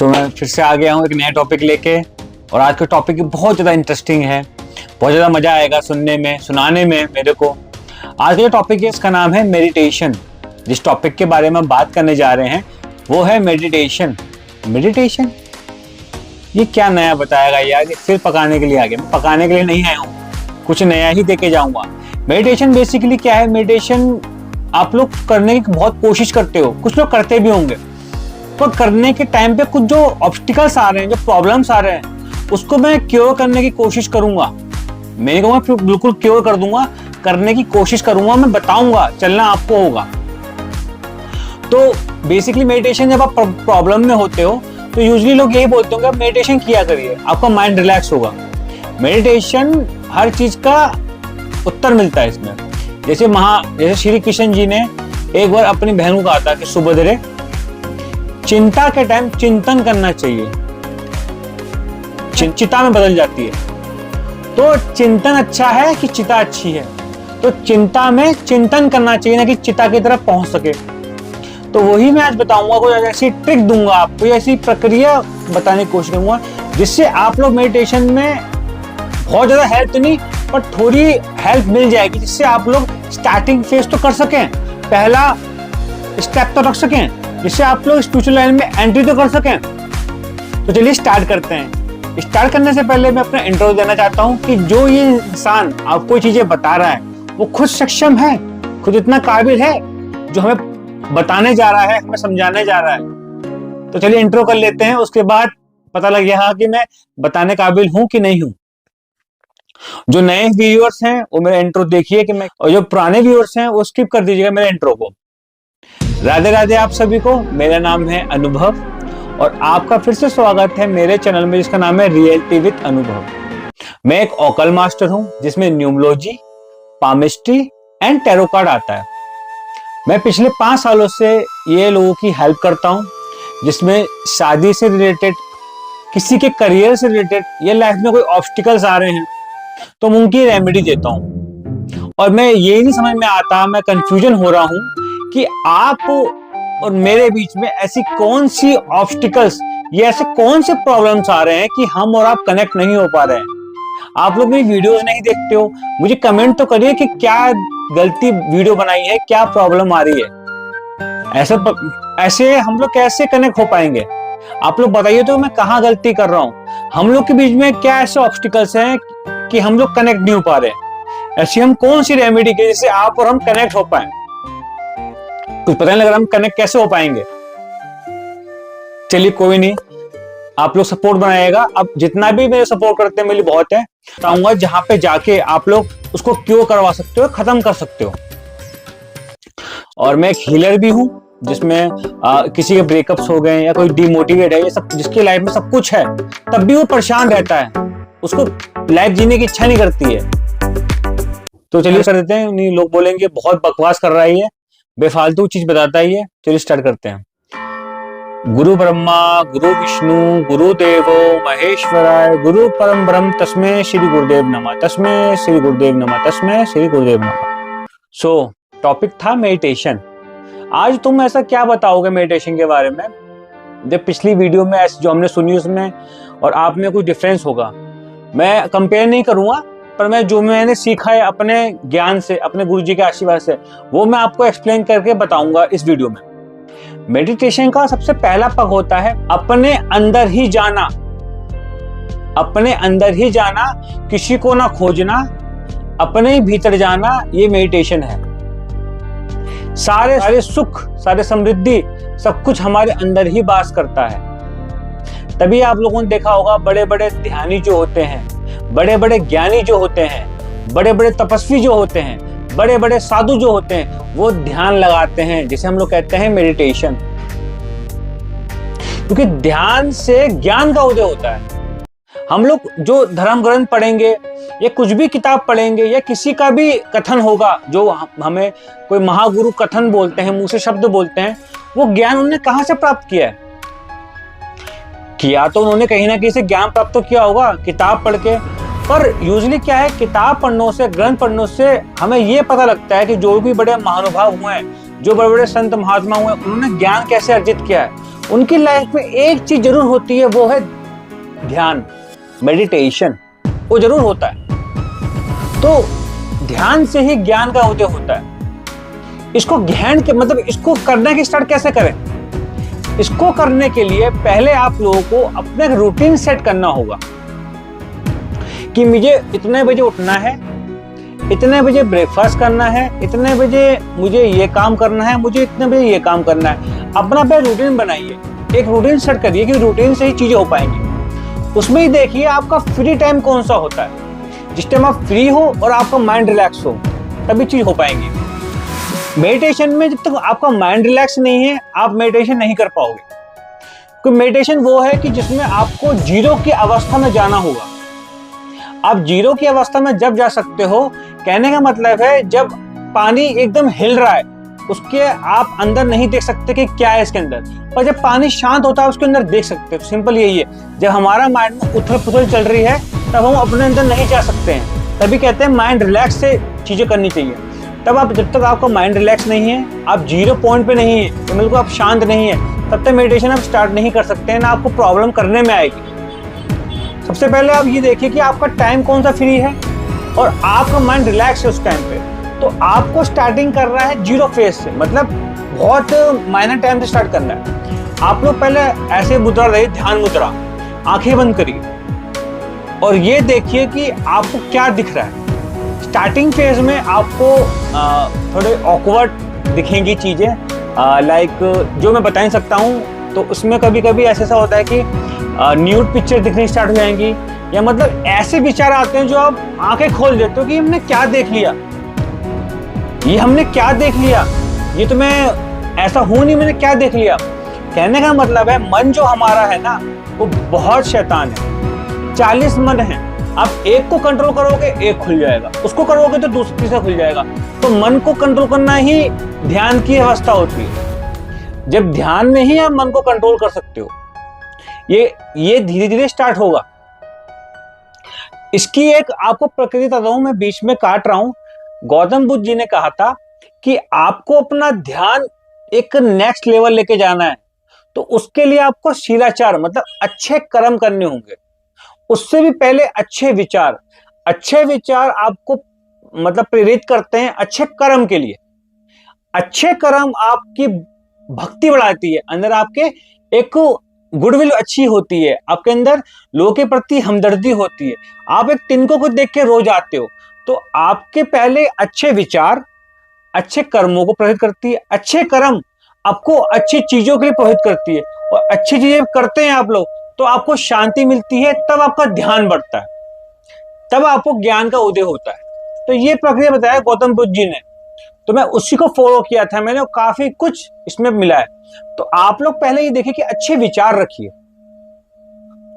मैं फिर से आ गया हूँ एक नया टॉपिक लेके। और आज का टॉपिक बहुत ज़्यादा इंटरेस्टिंग है, बहुत ज़्यादा मज़ा आएगा सुनने में, सुनाने में मेरे को। आज का जो टॉपिक है इसका नाम है मेडिटेशन। जिस टॉपिक के बारे में बात करने जा रहे हैं वो है मेडिटेशन। मेडिटेशन ये क्या नया बताएगा यार, ये फिर पकाने के लिए आ गया। मैं पकाने के लिए नहीं आया हूँ, कुछ नया ही देके जाऊँगा। मेडिटेशन बेसिकली क्या है? मेडिटेशन आप लोग करने की बहुत कोशिश करते हो, कुछ लोग करते भी होंगे, पर करने के टाइम पे कुछ जो ऑब्स्टिकल्स आ रहे हैं, जो प्रॉब्लम्स आ रहे हैं, उसको मैं क्योर करने की कोशिश करूंगा। मैं कहूँगा बिल्कुल क्योर कर दूंगा, करने की कोशिश करूंगा, मैं बताऊंगा, चलना आपको होगा। तो बेसिकली मेडिटेशन जब आप प्रॉब्लम में होते हो तो यूजुअली लोग यही बोलते होंगे आप मेडिटेशन किया करिए, आपका माइंड रिलैक्स होगा। मेडिटेशन हर चीज का उत्तर मिलता है इसमें। जैसे श्री कृष्ण जी ने एक बार अपनी बहन को कहा था कि सुभद्रे, चिंता के टाइम चिंतन करना चाहिए, चिता में बदल जाती है। तो चिंतन अच्छा है कि चिता अच्छी है? तो चिंता में चिंतन करना चाहिए, ना कि चिता की तरफ पहुंच सके। तो वही मैं आज बताऊंगा, कोई ऐसी ट्रिक दूंगा आपको, ऐसी प्रक्रिया बताने की कोशिश करूंगा जिससे आप लोग मेडिटेशन में बहुत ज्यादा हेल्प तो नहीं पर थोड़ी हेल्प मिल जाएगी, जिससे आप लोग स्टार्टिंग फेज तो कर सकें, पहला स्टेप तो रख सकें, जिससे आप लोग स्पिरिचुअल लाइन में एंट्री तो कर सकें। तो चलिए स्टार्ट करते हैं। स्टार्ट करने से पहले मैं अपना इंट्रो देना चाहता हूं कि जो ये इंसान आपको चीजें बता रहा है वो खुद सक्षम है, खुद इतना काबिल है जो हमें बताने जा रहा है, हमें समझाने जा रहा है। तो चलिए इंट्रो कर लेते हैं, उसके बाद पता लग गया कि मैं बताने काबिल हूं कि नहीं हूं। जो नए व्यूअर्स हैं वो मेरा इंट्रो देखिए कि मैं, और जो पुराने व्यूअर्स हैं वो स्किप कर दीजिएगा मेरे इंट्रो को। राधे राधे आप सभी को। मेरा नाम है अनुभव और आपका फिर से स्वागत है मेरे चैनल में जिसका नाम है रियलिटी विद अनुभव। मैं एक ऑकल मास्टर हूं जिसमें numerology, palmistry and tarot card आता है। मैं पिछले 5 सालों से ये लोगों की हेल्प करता हूं, जिसमें शादी से रिलेटेड, किसी के करियर से रिलेटेड, या लाइफ में कोई ऑब्स्टिकल्स आ रहे हैं तो मैं उनकी रेमेडी देता हूं। और मैं ये नहीं समझ में आता, मैं कंफ्यूजन हो रहा हूं कि आप और मेरे बीच में ऐसी कौन सी ऑब्स्टिकल्स या ऐसे कौन से प्रॉब्लम्स आ रहे हैं कि हम और आप कनेक्ट नहीं हो पा रहे हैं। आप लोग मेरी वीडियोस नहीं देखते हो, मुझे कमेंट तो करिए कि क्या गलती वीडियो बनाई है, क्या प्रॉब्लम आ रही है। ऐसे हम लोग कैसे कनेक्ट हो पाएंगे? आप लोग बताइए तो मैं कहाँ गलती कर रहा हूँ। हम लोग के बीच में क्या ऐसे ऑब्स्टिकल्स हैं कि हम लोग कनेक्ट नहीं हो पा रहे? ऐसी हम कौन सी रेमेडी के जिससे आप और हम कनेक्ट हो पाए? कुछ पता नहीं लग रहा हम कनेक्ट कैसे हो पाएंगे। चलिए कोई नहीं, आप लोग सपोर्ट बनाइएगा। अब जितना भी मेरे सपोर्ट करते हैं मेरे लिए बहुत है। बताऊंगा जहां पे जाके आप लोग उसको क्यों करवा सकते हो, खत्म कर सकते हो। और मैं एक हीलर भी हूं, जिसमें किसी के ब्रेकअप्स हो गए या कोई डिमोटिवेट है, ये सब जिसकी लाइफ में सब कुछ है तब भी वो परेशान रहता है, उसको लाइफ जीने की इच्छा नहीं करती है। तो चलिए कर देते हैं। नहीं, लोग बोलेंगे बहुत बकवास कर रहा है ये, बेफालतू चीज बताता है ये। चलिए स्टार्ट करते हैं। गुरु ब्रह्मा गुरु विष्णु गुरु देवो महेश्वराय गुरु परम ब्रह्म तस्मै श्री गुरुदेव नमः, तस्मै श्री गुरुदेव नमः, तस्मै श्री गुरुदेव नमः। सो टॉपिक था मेडिटेशन। आज तुम ऐसा क्या बताओगे मेडिटेशन के बारे में? जब पिछली वीडियो में जो हमने सुनी उसमें और आप में कुछ डिफरेंस होगा। मैं कंपेयर नहीं करूंगा, पर मैं जो मैंने सीखा है अपने ज्ञान से, अपने गुरुजी के आशीर्वाद से, वो मैं आपको एक्सप्लेन करके बताऊंगा इस वीडियो में। मेडिटेशन का सबसे पहला पग होता है अपने अंदर ही जाना। अपने अंदर ही जाना, किसी को ना खोजना, अपने ही भीतर जाना, ये मेडिटेशन है। सारे सुख, सारे समृद्धि, सब कुछ हमारे अंदर ही वास करता है। तभी आप लोगों ने देखा होगा बड़े बड़े ध्यानी जो होते हैं, बड़े बड़े ज्ञानी जो होते हैं, बड़े बड़े तपस्वी जो होते हैं, बड़े बड़े साधु जो होते हैं, वो ध्यान लगाते हैं, जिसे हम लोग कहते हैं मेडिटेशन। क्योंकि ध्यान से ज्ञान का उदय होता है। हम लोग जो धर्म ग्रंथ पढ़ेंगे या कुछ भी किताब पढ़ेंगे या किसी का भी कथन होगा, जो हमें कोई महागुरु कथन बोलते हैं, मुंह से शब्द बोलते हैं, वो ज्ञान उन्होंने कहां से प्राप्त किया है? किया तो उन्होंने कहीं ना कहीं से ज्ञान प्राप्त तो किया होगा, किताब पढ़ के। पर यूजुअली क्या है, किताब पढ़ने से, ग्रंथ पढ़ने से हमें ये पता लगता है कि जो भी बड़े महानुभाव हुए हैं, जो बड़े बड़े संत महात्मा हुए, उन्होंने ज्ञान कैसे अर्जित किया है। उनकी लाइफ में एक चीज जरूर होती है, वो है ध्यान, मेडिटेशन, वो जरूर होता है। तो ध्यान से ही ज्ञान का उदय होता है। इसको ज्ञान के मतलब इसको करने की स्टार्ट कैसे करें? इसको करने के लिए पहले आप लोगों को अपना एक रूटीन सेट करना होगा कि मुझे इतने बजे उठना है, इतने बजे ब्रेकफास्ट करना है, इतने बजे मुझे ये काम करना है, मुझे इतने बजे ये काम करना है। अपना पहले रूटीन बनाइए, एक रूटीन सेट करिए कि रूटीन से ही चीजें हो पाएंगी। उसमें ही देखिए आपका फ्री टाइम कौन सा होता है, जिस टाइम आप फ्री हो और आपका माइंड रिलैक्स हो, तभी चीज हो पाएंगी। मेडिटेशन में जब तक आपका माइंड रिलैक्स नहीं है, आप मेडिटेशन नहीं कर पाओगे। क्योंकि मेडिटेशन वो है कि जिसमें आपको जीरो की अवस्था में जाना होगा। आप जीरो की अवस्था में जब जा सकते हो, कहने का मतलब है जब पानी एकदम हिल रहा है, उसके आप अंदर नहीं देख सकते कि क्या है इसके अंदर, और जब पानी शांत होता है उसके अंदर देख सकते हो। सिंपल यही है, जब हमारा माइंड में उथल पुथल चल रही है तब हम अपने अंदर नहीं जा सकते हैं। तभी कहते हैं माइंड रिलैक्स से चीजें करनी चाहिए। तब आप जब तक आपका माइंड रिलैक्स नहीं है, आप जीरो पॉइंट पे नहीं है, बिल्कुल आप शांत नहीं है, तब तक मेडिटेशन आप स्टार्ट नहीं कर सकते हैं, ना आपको प्रॉब्लम करने में आएगी। सबसे पहले आप ये देखिए कि आपका टाइम कौन सा फ्री है और आपका माइंड रिलैक्स है उस टाइम पे। तो आपको स्टार्टिंग कर रहा है जीरो फेज से, मतलब बहुत माइनर टाइम से स्टार्ट करना है। आप लोग पहले ऐसे मुद्रा रहिए, ध्यान मुद्रा, आंखें बंद करिए और ये देखिए कि आपको क्या दिख रहा है। स्टार्टिंग फेज में आपको थोड़े ऑकवर्ड दिखेंगी चीजें, लाइक जो मैं बता नहीं सकता हूँ। तो उसमें कभी कभी ऐसा होता है कि न्यूड पिक्चर दिखनी स्टार्ट हो जाएंगी, या मतलब ऐसे विचार आते हैं जो आप आंखें खोल देते हो कि हमने क्या देख लिया, ये हमने क्या देख लिया, ये तो मैं ऐसा हूं नहीं, मैंने क्या देख लिया। कहने का मतलब है मन जो हमारा है ना, वो बहुत शैतान है। 40 मन है, आप एक को कंट्रोल करोगे एक खुल जाएगा, उसको करोगे तो दूसरी तीसरा खुल जाएगा। तो मन को कंट्रोल करना ही ध्यान की अवस्था होती है। जब ध्यान में ही आप मन को कंट्रोल कर सकते हो, ये धीरे धीरे स्टार्ट होगा। इसकी एक आपको प्रकृति बताता हूं, मैं बीच में काट रहा हूं। गौतम बुद्ध जी ने कहा था कि आपको अपना ध्यान एक नेक्स्ट लेवल लेके जाना है, तो उसके लिए आपको शीलाचार मतलब अच्छे कर्म करने होंगे। उससे भी पहले अच्छे विचार आपको मतलब प्रेरित करते हैं अच्छे कर्म के लिए। अच्छे कर्म आपकी भक्ति बढ़ाती है, अंदर आपके एक गुडविल अच्छी होती है, आपके अंदर लोगों के प्रति हमदर्दी होती है। आप एक तिनको को देख के रोज आते हो, तो आपके पहले अच्छे विचार अच्छे कर्मों को प्रेरित करती है। अच्छे कर्म आपको अच्छी चीजों के लिए प्रेरित करती है, और अच्छी चीजें करते हैं आप लोग तो आपको शांति मिलती है, तब आपका ध्यान बढ़ता है, तब आपको ज्ञान का उदय होता है। तो ये प्रक्रिया बताया गौतम बुद्ध जी ने, तो मैं उसी को फॉलो किया था मैंने, काफी कुछ इसमें मिला है। तो आप लोग पहले ये देखिए कि अच्छे विचार रखिए,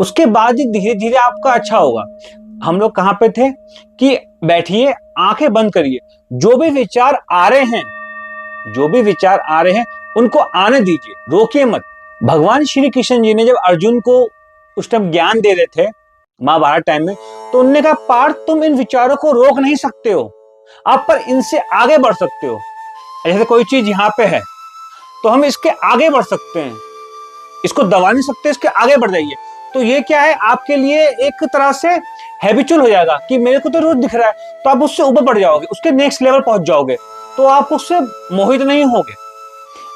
उसके बाद ही धीरे धीरे आपका अच्छा होगा। हम लोग कहाँ पे थे कि बैठिए, आंखें बंद करिए, जो भी विचार आ रहे हैं उनको आने दीजिए, रोकिए मत। भगवान श्री कृष्ण जी ने जब अर्जुन को उस टाइम ज्ञान दे रहे थे महाभारत टाइम में, तो उन्होंने कहा पार्थ तुम इन विचारों को रोक नहीं सकते हो, आप पर इनसे आगे बढ़ सकते हो। जैसे कोई चीज यहाँ पे है तो हम इसके आगे बढ़ सकते हैं, इसको दबा नहीं सकते, इसके आगे बढ़ जाइए। तो ये क्या है, आपके लिए एक तरह से हैबिचुअल हो जाएगा कि मेरे को तो रोज दिख रहा है, तो आप उससे ऊपर बढ़ जाओगे, उसके नेक्स्ट लेवल पहुंच जाओगे, तो आप उससे मोहित नहीं होगे।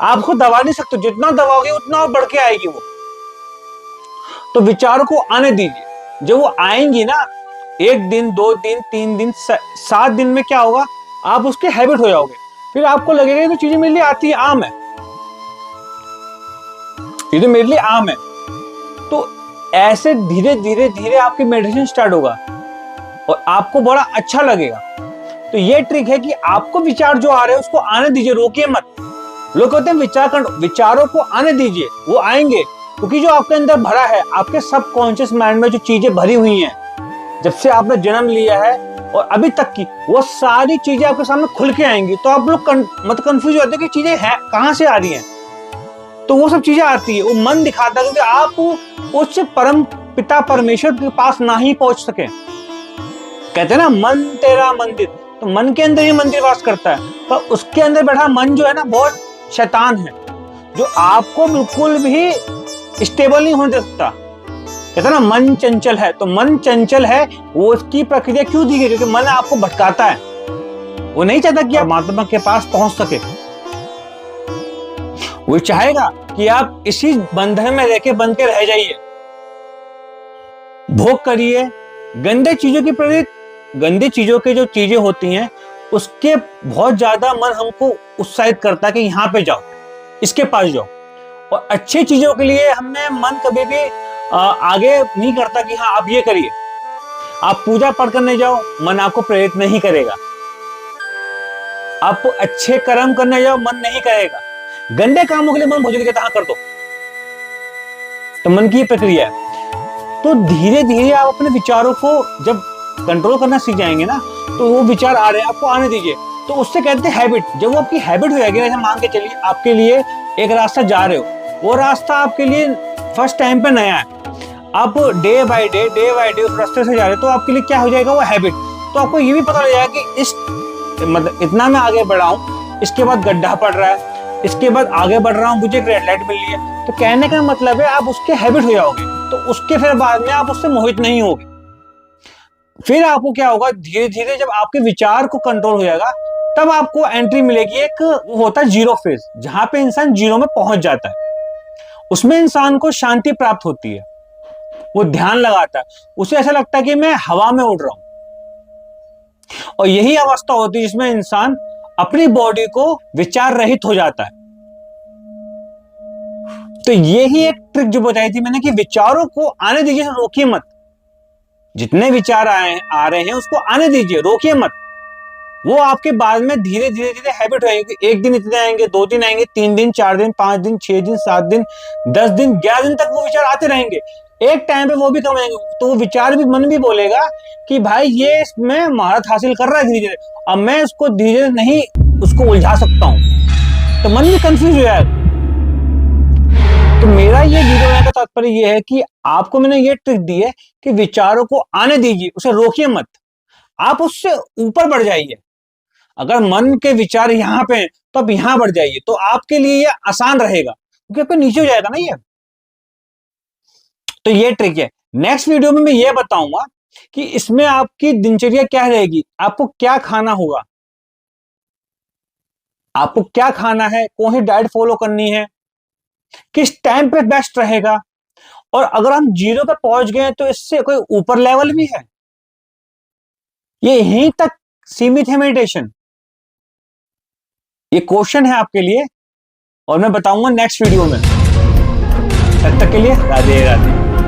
आपको दबा नहीं सकते, जितना दबाओगे उतना और बढ़ के आएगी वो। तो विचारों को आने दीजिए, जब वो आएंगी ना, 1 दिन 2 दिन 3 दिन 7 दिन में क्या होगा, आप उसके हैबिट हो जाओगे। फिर आपको लगेगा ये तो चीजें मेरे लिए आती है, आम है, ये तो मेरे लिए आम है। तो ऐसे धीरे धीरे धीरे आपकी मेडिटेशन स्टार्ट होगा और आपको बड़ा अच्छा लगेगा। तो ये ट्रिक है कि आपको विचार जो आ रहे हैं उसको आने दीजिए, रोकिए मत। लोग कहते हैं विचारों को आने दीजिए, वो आएंगे, क्योंकि जो आपके अंदर भरा है, आपके सबकॉन्शियस माइंड में जो चीजें भरी हुई हैं, जब से आपने जन्म लिया है और अभी तक की, वो सारी चीजें आपके सामने खुल के आएंगी। तो आप लोग मत कंफ्यूज होते कि चीजें हैं कहां से आ रही हैं, तो वो सब चीजें आती है, वो मन दिखाता है, क्योंकि आप उस परम पिता परमेश्वर के पास ना ही पहुंच सके। कहते हैं ना मन तेरा मंदिर, तो मन के अंदर ही मंदिर वास करता है, पर उसके अंदर बैठा मन जो है ना बहुत शैतान है। जो आपको बिल्कुल भी स्टेबल नहीं होने दे सकता। कहते हैं ना मन चंचल है, तो मन चंचल है, वो उसकी प्रक्रिया क्यों दी गई? क्योंकि मन आपको भटकाता है, वो नहीं चाहता कि आप परमात्मा के पास पहुंच सके। वो चाहेगा कि आप इसी बंधन में रहकर बंध के रह जाइए, भोग करिए गंदे चीजों की प्रवृत्ति, गंदी चीजों की जो चीजें होती हैं उसके बहुत ज्यादा मन हमको उत्साहित करता है कि यहाँ पे जाओ, इसके पास जाओ। और अच्छी चीजों के लिए हमने मन कभी भी आगे नहीं करता कि हाँ आप ये करिए। आप पूजा पाठ करने जाओ, मन आपको प्रेरित नहीं करेगा। आप अच्छे कर्म करने जाओ, मन नहीं करेगा। गंदे कामों के लिए मन भोजन कहता हाँ कर दो, तो मन की ये प्रक्रिया है। तो धीरे धीरे आप अपने विचारों को जब कंट्रोल करना सीख जाएंगे ना, तो वो विचार आ रहे हैं आपको आने दीजिए। तो उससे कहते हैं हैबिट। जब वो आपकी हैबिट हो जाएगी, जैसे मान के चलिए आपके लिए एक रास्ता जा रहे हो, वो रास्ता आपके लिए फर्स्ट टाइम पे नया है, आप डे बाय डे उस रास्ते से जा रहे हो, तो आपके लिए क्या हो जाएगा वो हैबिट। तो आपको ये भी पता लग जाएगा कि इस मतलब इतना मैं आगे बढ़ा हूँ, इसके बाद गड्ढा पड़ रहा है, इसके बाद आगे बढ़ रहा हूँ, मुझे एक रेड लाइट मिल रही है। तो कहने का मतलब है आप उसके हैबिट हो जाओगे, तो उसके फिर बाद में आप उससे मोहित नहीं होगे। फिर आपको क्या होगा, धीरे धीरे जब आपके विचार को कंट्रोल हो जाएगा, तब आपको एंट्री मिलेगी। एक वो होता है जीरो फेज, जहां पे इंसान जीरो में पहुंच जाता है। उसमें इंसान को शांति प्राप्त होती है, वो ध्यान लगाता है, उसे ऐसा लगता है कि मैं हवा में उड़ रहा हूं। और यही अवस्था होती है जिसमें इंसान अपनी बॉडी को विचार रहित हो जाता है। तो यही एक ट्रिक जो बताई थी मैंने कि विचारों को आने दीजिए, रोकिए मत। जितने विचार आ रहे हैं उसको आने दीजिए, रोकिए मत। वो आपके बाद में धीरे धीरे हैबिट हो जाएगी। एक दिन इतने आएंगे, 2 दिन आएंगे, 3 दिन, 4 दिन, 5 दिन, 6 दिन, 7 दिन, 10 दिन, 11 दिन तक वो विचार आते रहेंगे। एक टाइम पे वो भी कम आएंगे, तो वो विचार भी, मन भी बोलेगा कि भाई ये इसमें महारत हासिल कर रहा है धीरे धीरे, अब मैं उसको धीरे नहीं उसको उलझा सकता हूं। तो मन भी कंफ्यूज हो जाएगा। तो मेरा ये वीडियो बनाने का तात्पर्य ये है कि आपको मैंने ये ट्रिक दी है कि विचारों को आने दीजिए, उसे रोकिए मत, आप उससे ऊपर बढ़ जाइए। अगर मन के विचार यहाँ पे हैं तो आप यहाँ बढ़ जाइए, तो आपके लिए ये आसान रहेगा, क्योंकि आपको नीचे हो जाएगा ना ये। तो ये ट्रिक है। नेक्स्ट वीडियो में मैं ये बताऊंगा कि इसमें आपकी दिनचर्या क्या रहेगी, आपको क्या खाना होगा, आपको क्या खाना है, कौन सी डाइट फॉलो करनी है, किस टाइम पे बेस्ट रहेगा। और अगर हम जीरो पे पहुंच गए तो इससे कोई ऊपर लेवल भी है, ये यहीं तक सीमित है मेडिटेशन। ये क्वेश्चन है आपके लिए और मैं बताऊंगा नेक्स्ट वीडियो में। तब तक के लिए राधे राधे।